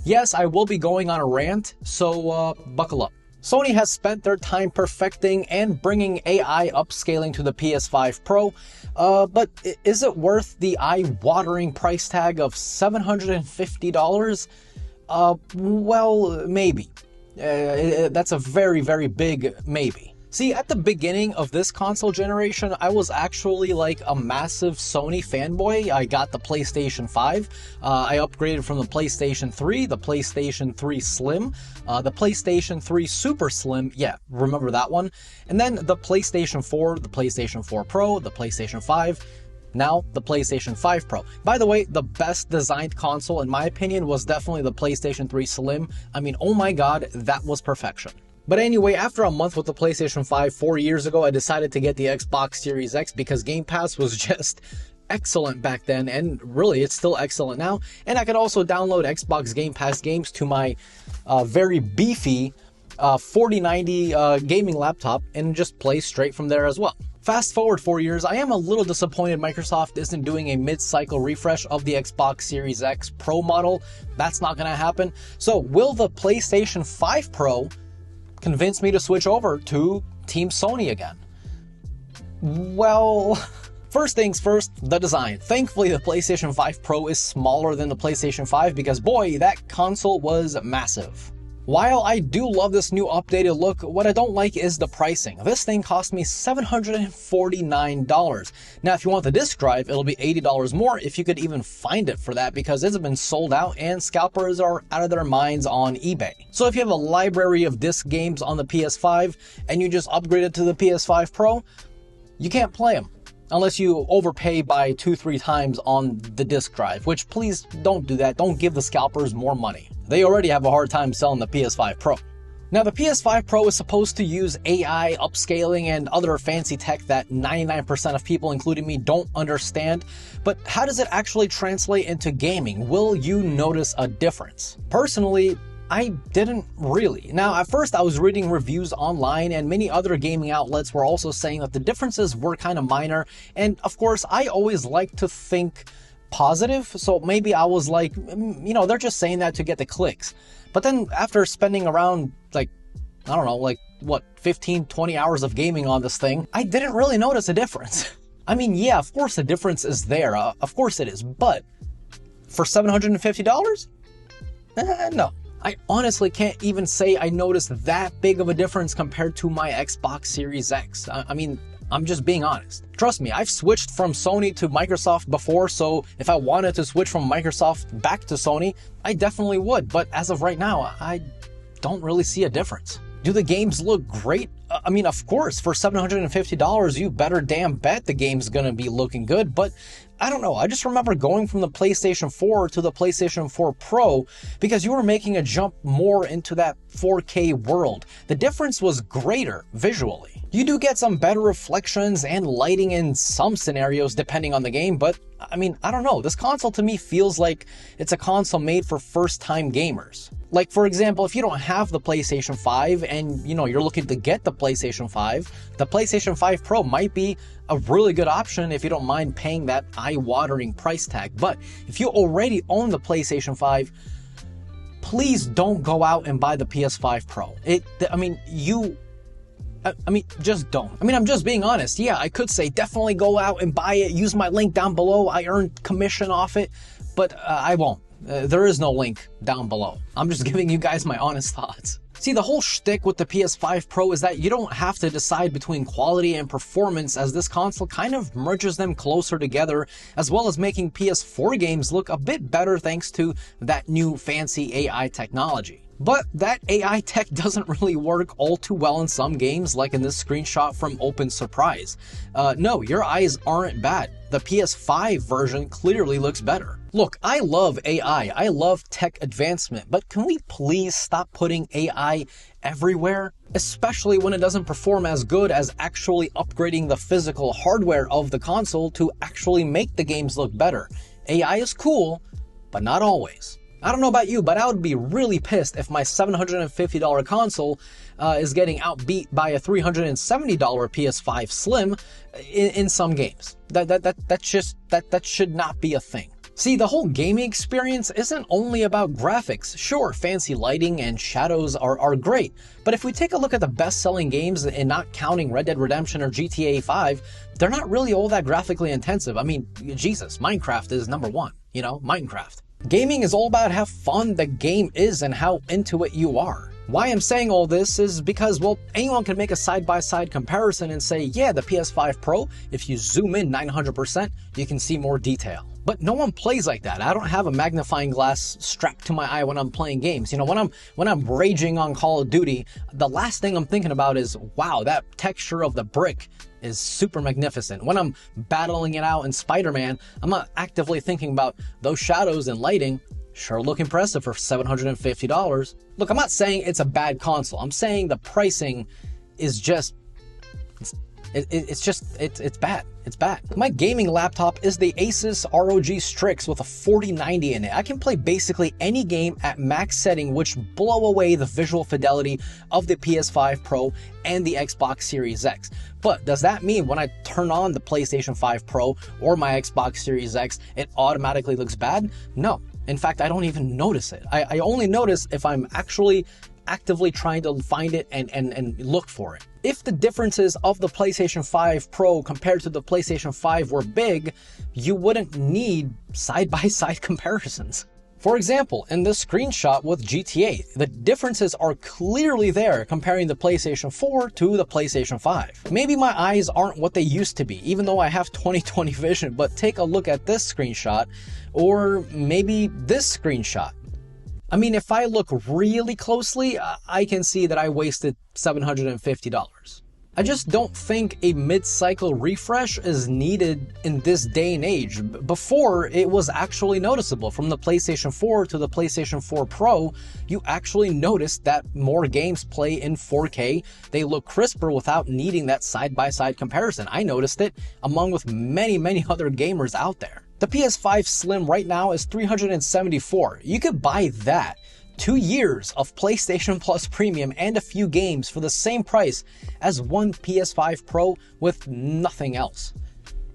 Yes, I will be going on a rant, so buckle up. Sony has spent their time perfecting and bringing AI upscaling to the PS5 Pro, but is it worth the eye-watering price tag of $750? Well, maybe. That's a very, very big maybe. See, at the beginning of this console generation, I was actually like a massive Sony fanboy. I got the PlayStation 5. I upgraded from the PlayStation 3, the PlayStation 3 Slim, the PlayStation 3 Super Slim, yeah, remember that one? And then the PlayStation 4, the PlayStation 4 Pro, the PlayStation 5, now the PlayStation 5 Pro. By the way, the best designed console, in my opinion, was definitely the PlayStation 3 Slim. I mean, oh my god, that was perfection. But anyway, after a month with the PlayStation 5 4 years ago, I decided to get the Xbox Series X because Game Pass was just excellent back then, and really it's still excellent now. And I could also download Xbox Game Pass games to my very beefy 4090 gaming laptop and just play straight from there as well. Fast forward 4 years, I am a little disappointed Microsoft isn't doing a mid-cycle refresh of the Xbox Series X Pro model. That's not going to happen. So will the PlayStation 5 Pro convince me to switch over to Team Sony again? Well, first things first, the design. Thankfully, the PlayStation 5 Pro is smaller than the PlayStation 5 because boy, that console was massive. While I do love this new updated look, what I don't like is the pricing. This thing cost me $749. Now, if you want the disc drive, it'll be $80 more if you could even find it for that because it's been sold out and scalpers are out of their minds on eBay. So if you have a library of disc games on the PS5 and you just upgrade it to the PS5 Pro, you can't play them unless you overpay by 2-3 times on the disc drive, which please don't do that. Don't give the scalpers more money. They already have a hard time selling the PS5 Pro. Now, the PS5 Pro is supposed to use AI, upscaling, and other fancy tech that 99% of people, including me, don't understand. But how does it actually translate into gaming? Will you notice a difference? Personally, I didn't really. Now, at first I was reading reviews online and many other gaming outlets were also saying that the differences were kind of minor. And of course, I always like to think positive. So maybe I was like, you know, they're just saying that to get the clicks. But then after spending around like, I don't know, like what, 15-20 hours of gaming on this thing, I didn't really notice a difference. I mean, yeah, of course the difference is there. Of course it is. But for $750? No. I honestly can't even say I noticed that big of a difference compared to my Xbox Series X. I mean, I'm just being honest. Trust me, I've switched from Sony to Microsoft before, so if I wanted to switch from Microsoft back to Sony, I definitely would. But as of right now, I don't really see a difference. Do the games look great? I mean, of course, for $750, you better damn bet the game's gonna be looking good, but I don't know. I just remember going from the PlayStation 4 to the PlayStation 4 Pro because you were making a jump more into that 4K world. The difference was greater visually. You do get some better reflections and lighting in some scenarios depending on the game, but I mean, I don't know. This console to me feels like it's a console made for first-time gamers. Like, for example, if you don't have the PlayStation 5 and, you know, you're looking to get the PlayStation 5, the PlayStation 5 Pro might be a really good option if you don't mind paying that eye-watering price tag. But if you already own the PlayStation 5, please don't go out and buy the PS5 Pro. Just don't. I mean, I'm just being honest. Yeah, I could say definitely go out and buy it. Use my link down below. I earn commission off it, but I won't. There is no link down below. I'm just giving you guys my honest thoughts. See, the whole shtick with the PS5 Pro is that you don't have to decide between quality and performance, as this console kind of merges them closer together, as well as making PS4 games look a bit better thanks to that new fancy AI technology. But that AI tech doesn't really work all too well in some games, like in this screenshot from Open Surprise. No, your eyes aren't bad. The PS5 version clearly looks better. Look, I love AI, I love tech advancement, but can we please stop putting AI everywhere? Especially when it doesn't perform as good as actually upgrading the physical hardware of the console to actually make the games look better. AI is cool, but not always. I don't know about you, but I would be really pissed if my $750 console is getting outbeat by a $370 PS5 Slim in some games. That should not be a thing. See, the whole gaming experience isn't only about graphics. Sure, fancy lighting and shadows are great, but if we take a look at the best-selling games and not counting Red Dead Redemption or GTA 5, they're not really all that graphically intensive. I mean, Jesus, Minecraft is number one, you know, Minecraft. Gaming is all about how fun the game is and how into it you are. Why I'm saying all this is because, well, anyone can make a side-by-side comparison and say, yeah, the PS5 Pro, if you zoom in 900%, you can see more detail. But no one plays like that. I don't have a magnifying glass strapped to my eye when I'm playing games. You know, when I'm raging on Call of Duty, the last thing I'm thinking about is, wow, that texture of the brick is super magnificent. When I'm battling it out in Spider-Man, I'm not actively thinking about those shadows and lighting. Sure look impressive for $750. Look, I'm not saying it's a bad console. I'm saying the pricing is just, it's bad. It's bad. My gaming laptop is the Asus ROG Strix with a 4090 in it. I can play basically any game at max setting, which blow away the visual fidelity of the PS5 Pro and the Xbox Series X. But does that mean when I turn on the PlayStation 5 Pro or my Xbox Series X, it automatically looks bad? No. In fact, I don't even notice it. I only notice if I'm actually actively trying to find it and look for it. If the differences of the PlayStation 5 Pro compared to the PlayStation 5 were big, you wouldn't need side-by-side comparisons. For example, in this screenshot with GTA, the differences are clearly there comparing the PlayStation 4 to the PlayStation 5. Maybe my eyes aren't what they used to be, even though I have 20/20 vision, but take a look at this screenshot, or maybe this screenshot. I mean, if I look really closely, I can see that I wasted $750. I just don't think a mid-cycle refresh is needed in this day and age. Before, it was actually noticeable. From the PlayStation 4 to the PlayStation 4 Pro, you actually noticed that more games play in 4K. They look crisper without needing that side-by-side comparison. I noticed it along with many other gamers out there. The PS5 Slim right now is $374. You could buy that. 2 years of PlayStation Plus Premium and a few games for the same price as one PS5 Pro with nothing else.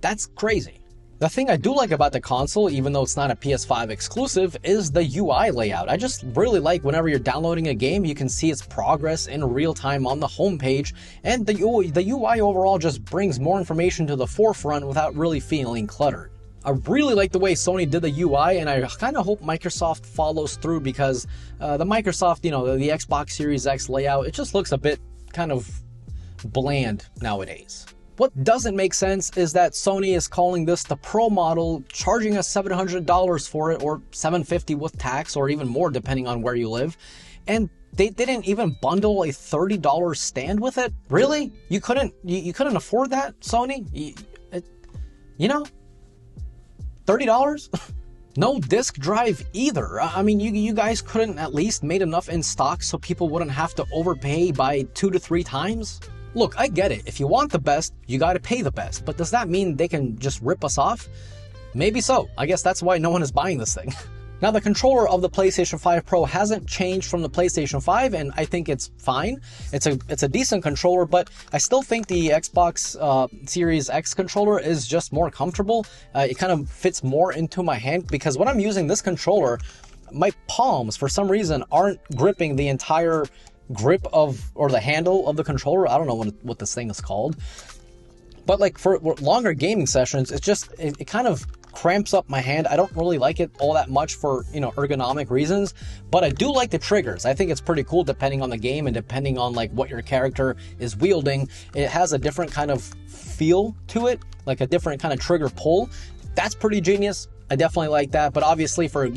That's crazy. The thing I do like about the console, even though it's not a PS5 exclusive, is the UI layout. I just really like whenever you're downloading a game, you can see its progress in real time on the homepage, and the UI overall just brings more information to the forefront without really feeling cluttered. I really like the way Sony did the UI, and I kind of hope Microsoft follows through, because the Microsoft, you know, the Xbox Series X layout, it just looks a bit kind of bland nowadays. What doesn't make sense is that Sony is calling this the Pro model, charging us $700 for it, or $750 with tax, or even more depending on where you live, and they didn't even bundle a $30 stand with it? Really? You couldn't afford that, Sony? You know? $30? No disk drive either. I mean, you guys couldn't at least made enough in stock so people wouldn't have to overpay by 2 to 3 times? Look, I get it. If you want the best, you gotta pay the best. But does that mean they can just rip us off? Maybe so. I guess that's why no one is buying this thing. Now, the controller of the PlayStation 5 Pro hasn't changed from the PlayStation 5, and I think it's fine. It's a decent controller, but I still think the Xbox Series X controller is just more comfortable. It kind of fits more into my hand, because when I'm using this controller, my palms, for some reason, aren't gripping the entire grip of, or the handle of the controller. I don't know what this thing is called. But like for longer gaming sessions, it kind of cramps up my hand. I don't really like it all that much for, you know, ergonomic reasons, but I do like the triggers. I think it's pretty cool depending on the game and depending on like what your character is wielding. It has a different kind of feel to it, like a different kind of trigger pull. That's pretty genius. I definitely like that, but obviously for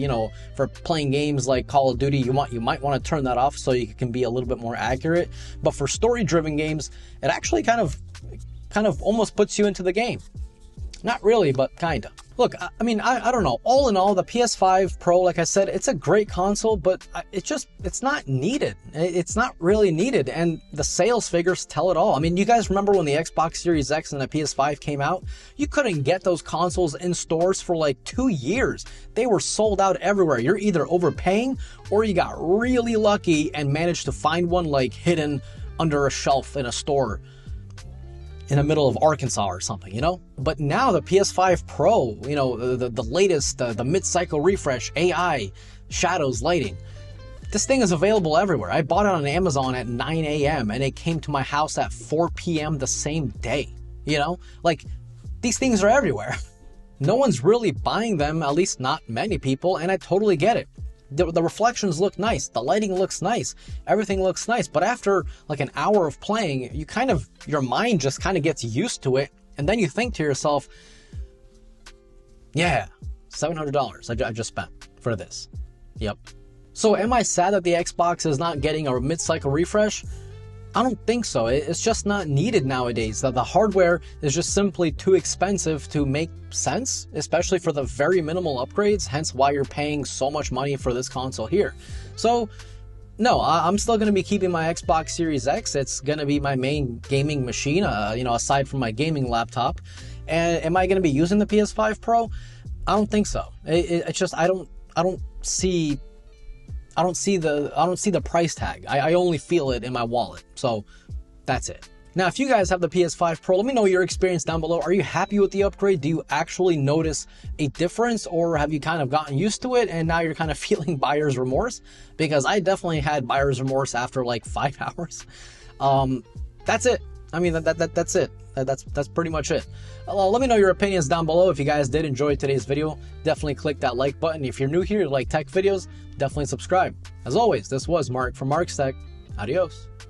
playing games like Call of Duty, you might want to turn that off so you can be a little bit more accurate. But for story-driven games, it actually kind of almost puts you into the game. Not really, but kinda. Look, I mean, I don't know. All in all, the PS5 Pro, like I said, it's a great console, but it's not needed. It's not really needed, and the sales figures tell it all. I mean, you guys remember when the Xbox Series X and the PS5 came out? You couldn't get those consoles in stores for like 2 years. They were sold out everywhere. You're either overpaying, or you got really lucky and managed to find one like hidden under a shelf in a store. in the middle of Arkansas or something, you know? But now the PS5 Pro, you know, the latest, the mid-cycle refresh, AI, shadows, lighting, this thing is available everywhere. I bought it on Amazon at 9 a.m. and it came to my house at 4 p.m. the same day, you know? Like, these things are everywhere. No one's really buying them, at least not many people, and I totally get it. The reflections look nice, the lighting looks nice, everything looks nice, but after like an hour of playing, you kind of, your mind just kind of gets used to it, and then you think to yourself, yeah, $700 I just spent for this. Yep. So am I sad that the Xbox is not getting a mid-cycle refresh? I don't think so. It's just not needed nowadays. The hardware is just simply too expensive to make sense, especially for the very minimal upgrades, hence why you're paying so much money for this console here. So, no, I'm still going to be keeping my Xbox Series X. It's going to be my main gaming machine, you know, aside from my gaming laptop. And am I going to be using the PS5 Pro? I don't think so. It's just, I don't see the price tag. I only feel it in my wallet. So that's it. Now, if you guys have the PS5 Pro, let me know your experience down below. Are you happy with the upgrade? Do you actually notice a difference, or have you kind of gotten used to it and now you're kind of feeling buyer's remorse? Because I definitely had buyer's remorse after like 5 hours. That's it. I mean, that's it. That's pretty much it. Let me know your opinions down below. If you guys did enjoy today's video, definitely click that like button. If you're new here, you like tech videos, definitely subscribe. As always, this was Mark from Mark's Tech. Adios.